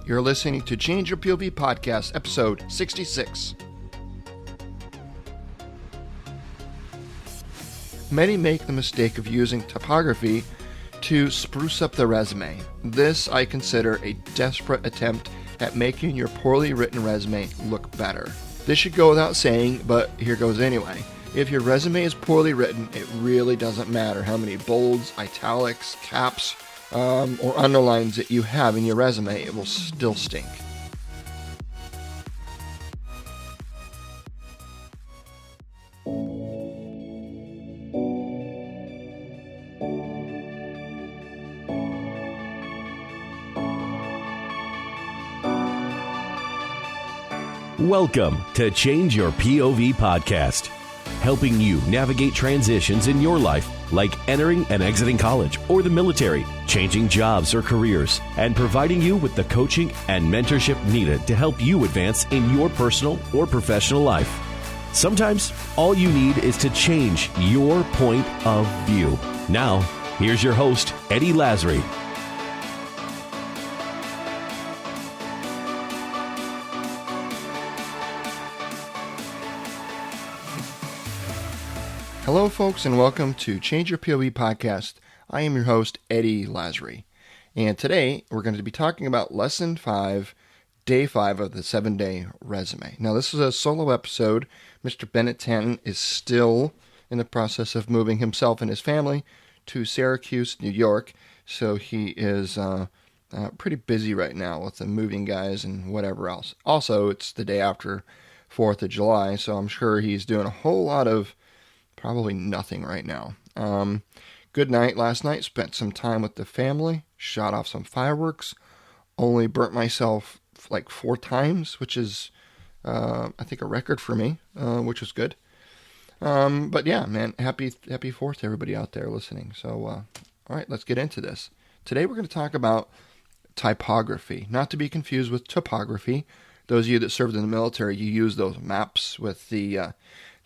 You're listening to Change Your POV Podcast, episode 66. Many make the mistake of using typography to spruce up their resume. This I consider a desperate attempt at making your poorly written resume look better. This should go without saying, but here goes anyway. If your resume is poorly written, it really doesn't matter how many bolds, italics, caps, or underlines that you have in your resume, it will still stink. Welcome to Change Your POV Podcast, helping you navigate transitions in your life, like entering and exiting college or the military, changing jobs or careers, and providing you with the coaching and mentorship needed to help you advance in your personal or professional life. Sometimes all you need is to change your point of view. Now, here's your host, Eddie Lazary. Hello, folks, and welcome to Change Your POV Podcast. I am your host, Eddie Lazary, and today we're going to be talking about Lesson 5, Day 5 of the 7-Day Resume. Now, this is a solo episode. Mr. Bennett Tanton is still in the process of moving himself and his family to Syracuse, New York, so he is pretty busy right now with the moving guys and whatever else. Also, it's the day after 4th of July, so I'm sure he's doing a whole lot of probably nothing right now. Good night last night. Spent some time with the family. Shot off some fireworks. Only burnt myself like 4 times, which is, I think, a record for me, which was good. But yeah, man, happy 4th to everybody out there listening. So, all right, let's get into this. Today we're going to talk about typography, not to be confused with topography. Those of you that served in the military, you use those maps with the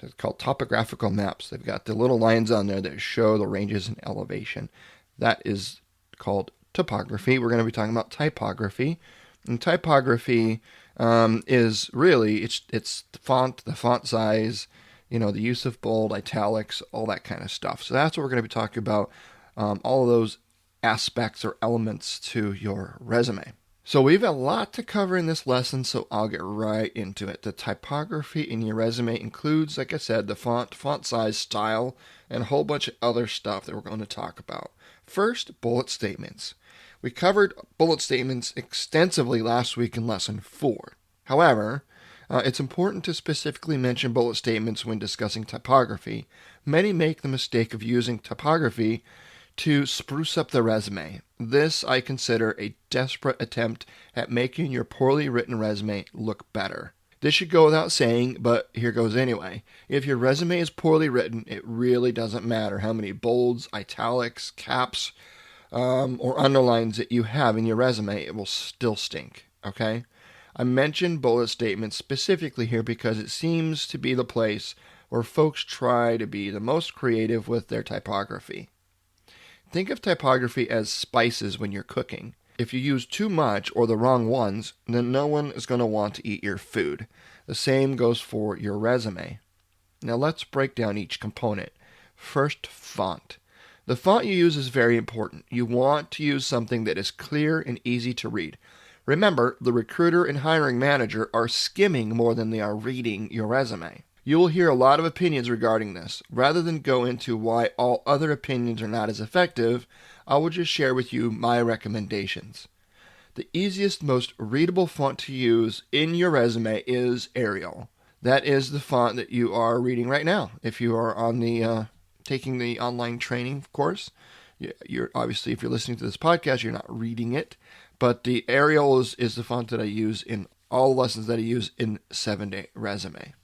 it's called topographical maps. They've got the little lines on there that show the ranges and elevation. That is called topography. We're going to be talking about typography. And typography is really, it's the font size, the use of bold, italics, all that kind of stuff. So that's what we're going to be talking about, all of those aspects or elements to your resume. So we have a lot to cover in this lesson, so I'll get right into it. The typography in your resume includes, like I said, the font size, style, and a whole bunch of other stuff that we're going to talk about. First, bullet statements. We covered bullet statements extensively last week in Lesson 4. However, it's important to specifically mention bullet statements when discussing typography. Many make the mistake of using typography to spruce up the resume. This I consider a desperate attempt at making your poorly written resume look better. This should go without saying, but here goes anyway. If your resume is poorly written, it really doesn't matter how many bolds, italics, caps, or underlines that you have in your resume, it will still stink, okay? I mentioned bullet statements specifically here because it seems to be the place where folks try to be the most creative with their typography. Think of typography as spices when you're cooking. If you use too much or the wrong ones, then no one is going to want to eat your food. The same goes for your resume. Now let's break down each component. First, font. The font you use is very important. You want to use something that is clear and easy to read. Remember, the recruiter and hiring manager are skimming more than they are reading your resume. You will hear a lot of opinions regarding this. Rather than go into why all other opinions are not as effective, I will just share with you my recommendations. The easiest, most readable font to use in your resume is Arial. That is the font that you are reading right now. If you are on the taking the online training course, you're obviously, if you're listening to this podcast, you're not reading it. But the Arial is the font that I use in all lessons that I use in 7-Day Resume.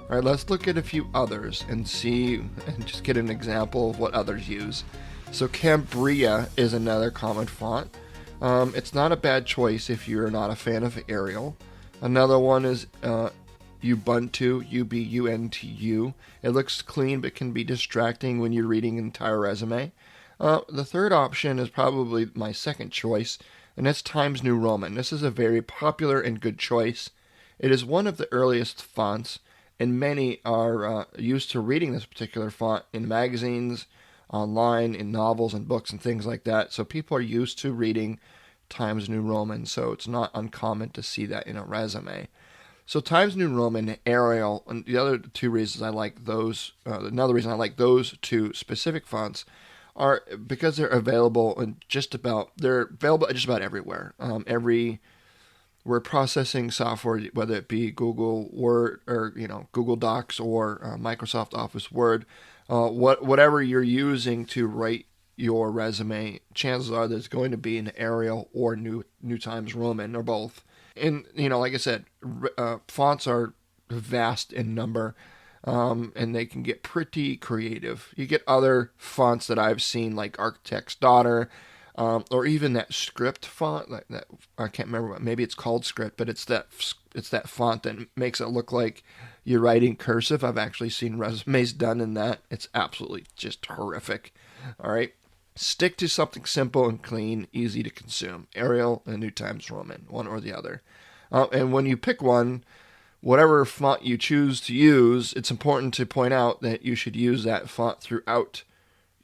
All right, let's look at a few others and see, and just get an example of what others use. So Cambria is another common font. It's not a bad choice if you're not a fan of Arial. Another one is Ubuntu, Ubuntu. It looks clean but can be distracting when you're reading an entire resume. The third option is probably my second choice, and that's Times New Roman. This is a very popular and good choice. It is one of the earliest fonts, and many are used to reading this particular font in magazines, online, in novels and books and things like that. So people are used to reading Times New Roman, so it's not uncommon to see that in a resume. So Times New Roman, Arial, and the other two reasons I like those, another reason I like those two specific fonts are because they're available in just about everywhere. Every word processing software, whether it be Google Word or Google Docs or Microsoft Office Word, whatever you're using to write your resume, chances are there's going to be an Arial or New Times Roman or both. And like I said, fonts are vast in number. And they can get pretty creative. You get other fonts that I've seen, like Architect's Daughter, or even that Script font. That I can't remember. Maybe it's called Script, but it's that font that makes it look like you're writing cursive. I've actually seen resumes done in that. It's absolutely just horrific. All right, stick to something simple and clean, easy to consume. Arial and New Times Roman, one or the other. And when you pick one, whatever font you choose to use, it's important to point out that you should use that font throughout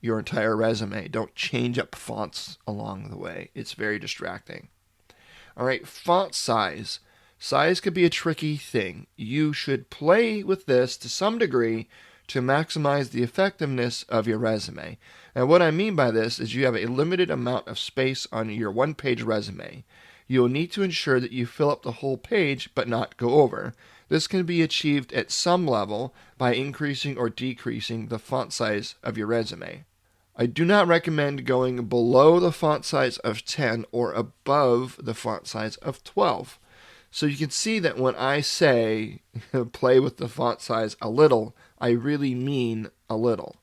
your entire resume. Don't change up fonts along the way. It's very distracting. All right, font size. Size could be a tricky thing. You should play with this to some degree to maximize the effectiveness of your resume. And what I mean by this is you have a limited amount of space on your one-page resume. You'll need to ensure that you fill up the whole page but not go over. This can be achieved at some level by increasing or decreasing the font size of your resume. I do not recommend going below the font size of 10 or above the font size of 12. So you can see that when I say play with the font size a little, I really mean a little.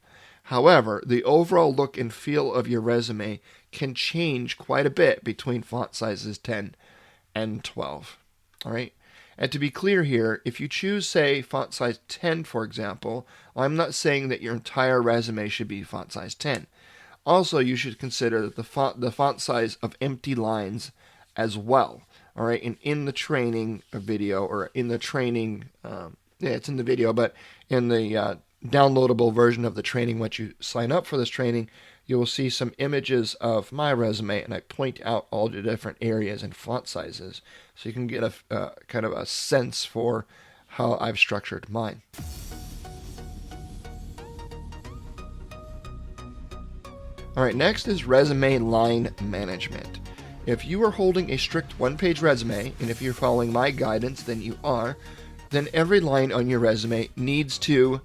However, the overall look and feel of your resume can change quite a bit between font sizes 10 and 12. All right? And to be clear here, if you choose, say, font size 10, for example, I'm not saying that your entire resume should be font size 10. Also, you should consider that the font size of empty lines as well. All right? And in the training video, or in the training, it's in the video, but in the downloadable version of the training, once you sign up for this training, you will see some images of my resume, and I point out all the different areas and font sizes, so you can get a kind of a sense for how I've structured mine. All right, next is resume line management. If you are holding a strict one-page resume, and if you're following my guidance, then you are, then every line on your resume needs to,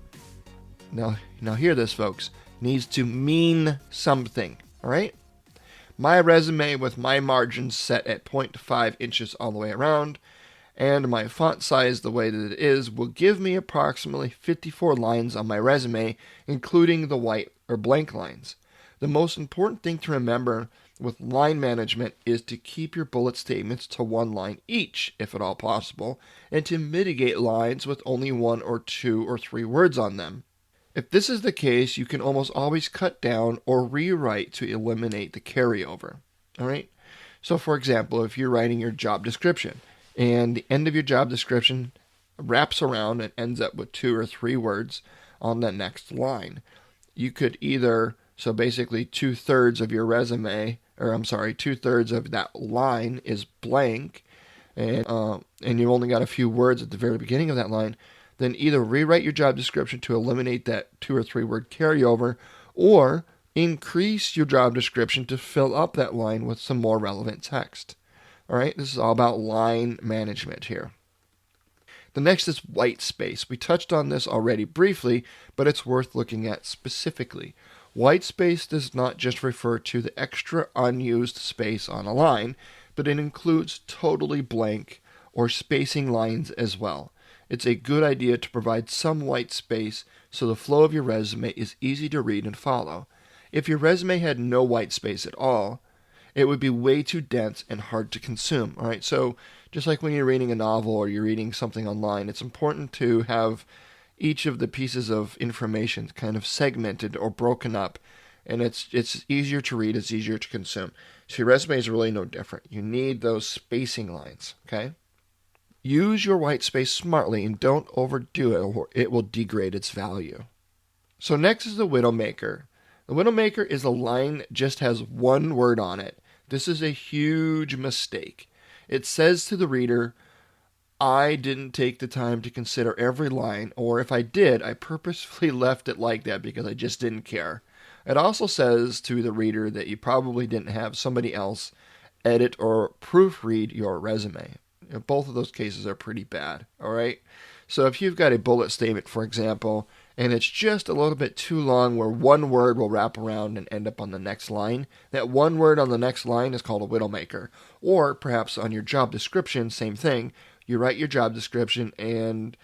now hear this, folks, needs to mean something, all right? My resume with my margins set at 0.5 inches all the way around, and my font size the way that it is, will give me approximately 54 lines on my resume, including the white or blank lines. The most important thing to remember with line management is to keep your bullet statements to one line each, if at all possible, and to mitigate lines with only 1 or 2 or 3 words on them. If this is the case, you can almost always cut down or rewrite to eliminate the carryover. All right? So, for example, if you're writing your job description, and the end of your job description wraps around and ends up with 2 or 3 words on the next line, you could either, so basically 2/3 of your resume, 2/3 of that line is blank, and you've only got a few words at the very beginning of that line, then either rewrite your job description to eliminate that 2 or 3 word carryover, or increase your job description to fill up that line with some more relevant text. All right, this is all about line management here. The next is white space. We touched on this already briefly, but it's worth looking at specifically. White space does not just refer to the extra unused space on a line, but it includes totally blank or spacing lines as well. It's a good idea to provide some white space so the flow of your resume is easy to read and follow. If your resume had no white space at all, it would be way too dense and hard to consume. All right, so just like when you're reading a novel or you're reading something online, it's important to have each of the pieces of information kind of segmented or broken up and it's easier to read, it's easier to consume. So your resume is really no different. You need those spacing lines, okay? Use your white space smartly and don't overdo it or it will degrade its value. So next is the Widowmaker. The Widowmaker is a line that just has one word on it. This is a huge mistake. It says to the reader, I didn't take the time to consider every line, or if I did, I purposefully left it like that because I just didn't care. It also says to the reader that you probably didn't have somebody else edit or proofread your resume. Both of those cases are pretty bad, all right? So if you've got a bullet statement, for example, and it's just a little bit too long where one word will wrap around and end up on the next line, that one word on the next line is called a Widowmaker. Or perhaps on your job description, same thing. You write your job description and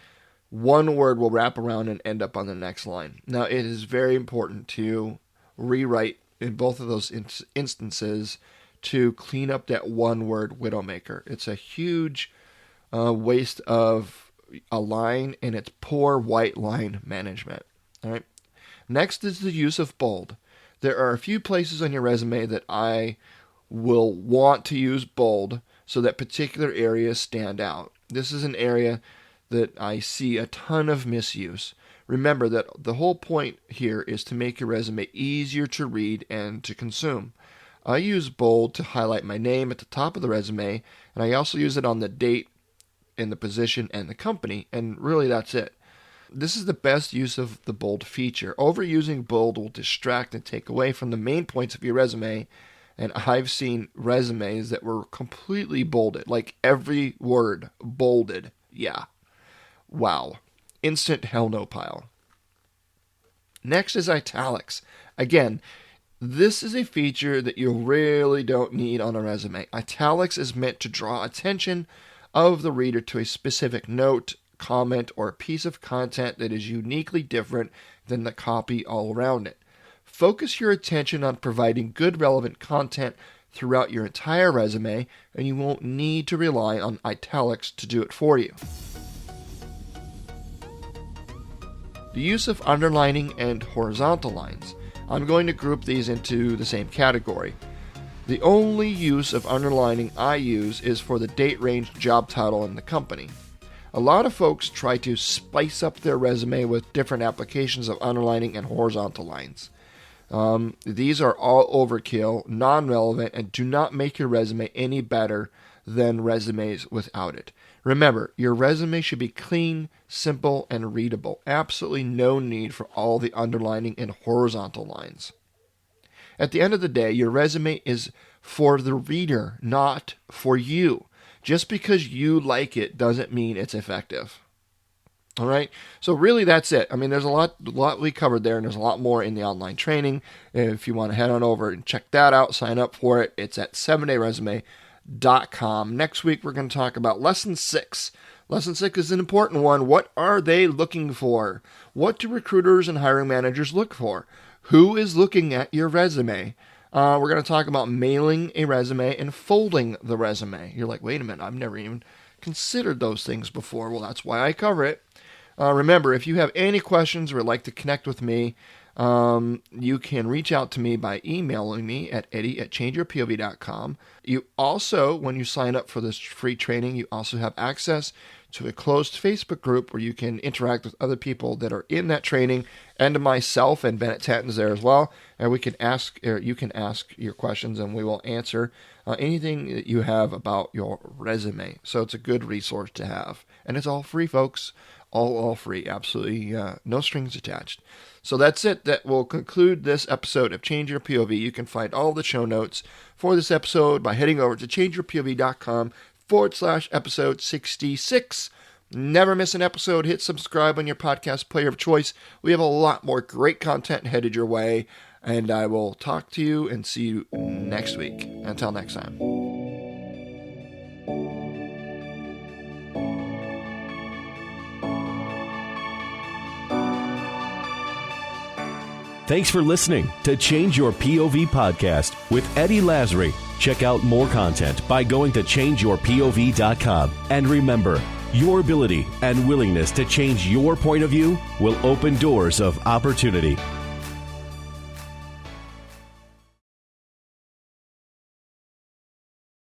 one word will wrap around and end up on the next line. Now, it is very important to rewrite in both of those instances to clean up that one word Widowmaker. It's a huge waste of a line, and it's poor white line management. All right. Next is the use of bold. There are a few places on your resume that I will want to use bold so that particular areas stand out. This is an area that I see a ton of misuse. Remember that the whole point here is to make your resume easier to read and to consume. I use bold to highlight my name at the top of the resume, and I also use it on the date and the position and the company, and really that's it. This is the best use of the bold feature. Overusing bold will distract and take away from the main points of your resume, and I've seen resumes that were completely bolded, like every word bolded. Yeah. Wow. Instant hell no pile. Next is italics. Again, this is a feature that you really don't need on a resume. Italics is meant to draw attention of the reader to a specific note, comment, or piece of content that is uniquely different than the copy all around it. Focus your attention on providing good, relevant content throughout your entire resume, and you won't need to rely on italics to do it for you. The use of underlining and horizontal lines. I'm going to group these into the same category. The only use of underlining I use is for the date range, job title, and the company. A lot of folks try to spice up their resume with different applications of underlining and horizontal lines. These are all overkill, non-relevant, and do not make your resume any better than resumes without it. Remember, your resume should be clean, simple, and readable. Absolutely no need for all the underlining and horizontal lines. At the end of the day, your resume is for the reader, not for you. Just because you like it doesn't mean it's effective. All right? So really that's it. I mean, there's a lot we covered there, and there's a lot more in the online training. If you want to head on over and check that out, sign up for it. It's at 7dayresume.com. Next week, we're going to talk about Lesson 6. Lesson 6 is an important one. What are they looking for? What do recruiters and hiring managers look for? Who is looking at your resume? We're going to talk about mailing a resume and folding the resume. You're like, wait a minute, I've never even considered those things before. Well, that's why I cover it. Remember, if you have any questions or would like to connect with me, you can reach out to me by emailing me at eddie@changeyourpov.com. You also, when you sign up for this free training, you also have access to a closed Facebook group where you can interact with other people that are in that training, and myself, and Bennett Tatton's there as well. And we can ask, or you can ask your questions, and we will answer anything that you have about your resume. So it's a good resource to have, and it's all free, folks. All free, absolutely no strings attached. So that's it. That will conclude this episode of Change Your POV. You can find all the show notes for this episode by heading over to changeyourpov.com/episode 66. Never miss an episode. Hit subscribe on your podcast player of choice. We have a lot more great content headed your way, and I will talk to you and see you next week. Until next time. Thanks for listening to Change Your POV podcast with Eddie Lazary. Check out more content by going to changeyourpov.com. And remember, your ability and willingness to change your point of view will open doors of opportunity.